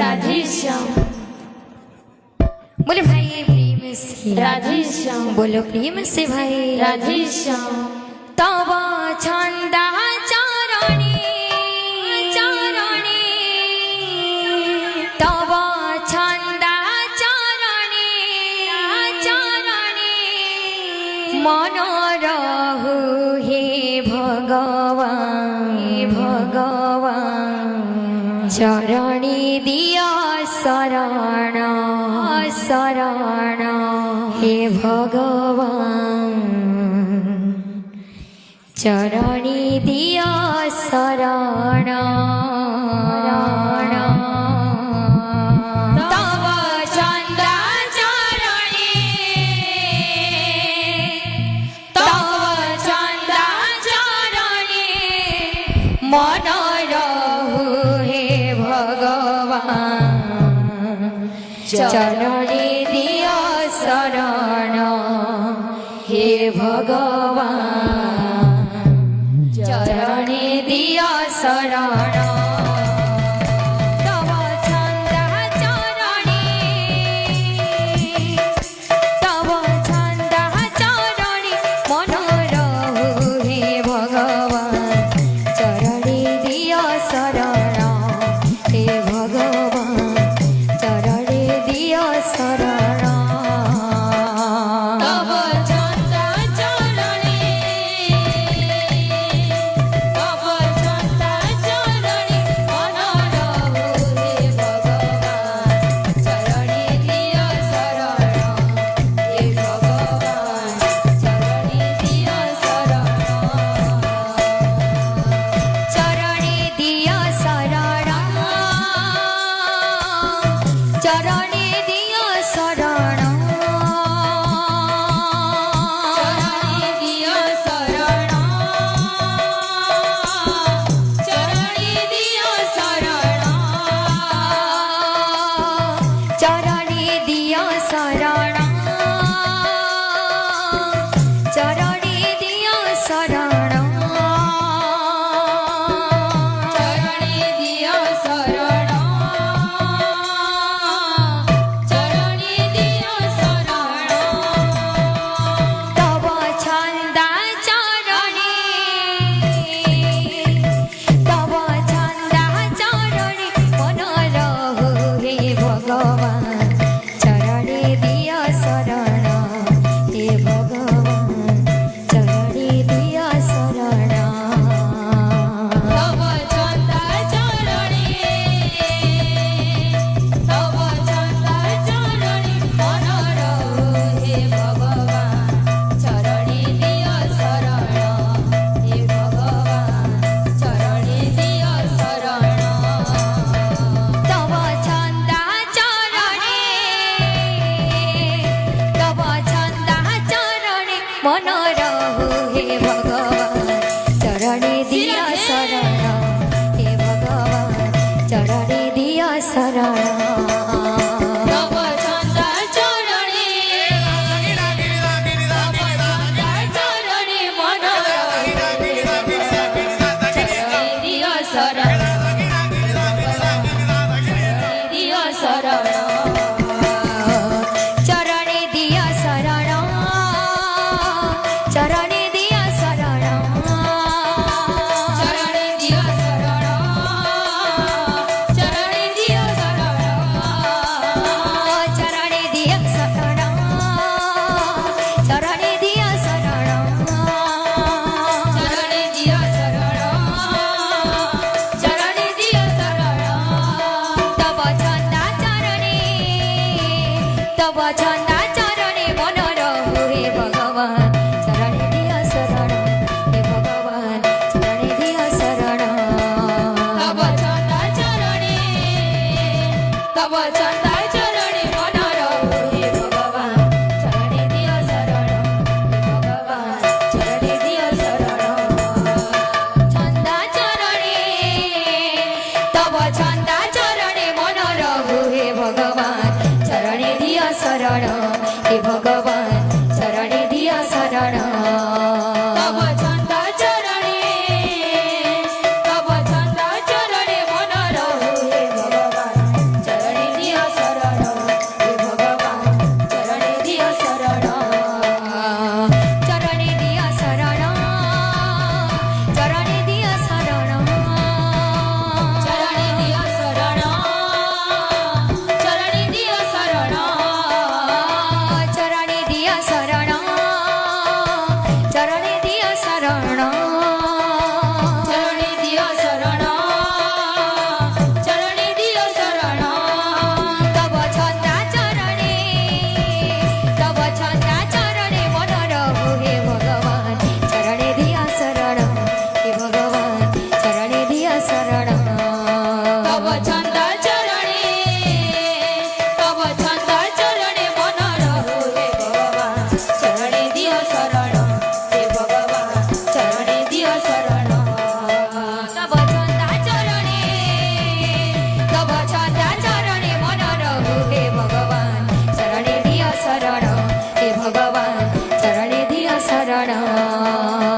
राधे श्याम। बोले भाई प्रेम से राधे श्याम। बोलो प्रेम से भाई राधे श्याम। तब छंदा चरणी चरणी तब छंदा चरणी चरणी मन रहु हे भगवान भगवान चरणी दिया शरण शरण हे भगवान चरणी दिया शरण तव चंदा चरणी तव चंदा चरणी मन रहु हे भगवान चरणी दिया शरण हे भगवान चरणी दिया शरण तव छंदा चरणी तव छंदा चरणी मन रहु हे भगवान चरणी दिया शरण हे भगवान चरणी दिया शरण तव छंदा चरणी तव छंदा चरणी मन रहु हे भगवान चरणी दिया शरण हे भगवान चरणी दिया शरण चरणी दिया शरण चरणी दिया शरण चरणी दिया शरण चरणी दिया शरण चरणी दिया शरण चरणी दिया शरण चरणी दिया शरण चरणी दिया शरण तव छंदा चरणी तव छंदा चरणी मन रहु हे भगवान चरणी दिया शरण हे भगवान चरणी दिया शरण तव छंदा चरणी तव छंदा चरणी मन रहु हे भगवान चरणी दिया शरण हे भगवान चरणी दिया शरण तव छंदा चरणी तव छंदा चरणी मन रहु हे भगवान चरणी दिया शरण हे भगवान चरणी दिया शरण तव छंदा चरणी तव छंदा चरणी मन रहु हे भगवान चरणी दिया शरण दिया शरण चरणी दिया शरण चरणी दिया शरण चरणी दिया शरण चरणी दिया शरण चरणी दिया शरण चरणी दिया शरण चरणी दिया शरण चरणी दिया शरण तव छंदा चरणी तव छंदा चरणी मन रहु हे भगवान चरणी दिया शरण हे भगवान चरणी दिया शरण तव छंदा चरणी तव छंदा चरणी मन रहु हे भगवान चरणी दिया शरण हे भगवान चरणी दिया शरण छंदा चरणी तव छंदा चरणी मन रहु हे भगवान चरणी दिया शरण हे भगवान चरणी दिया शरण तव छंदा चरणी तव छंदा चरणी मन रहु हे भगवान মা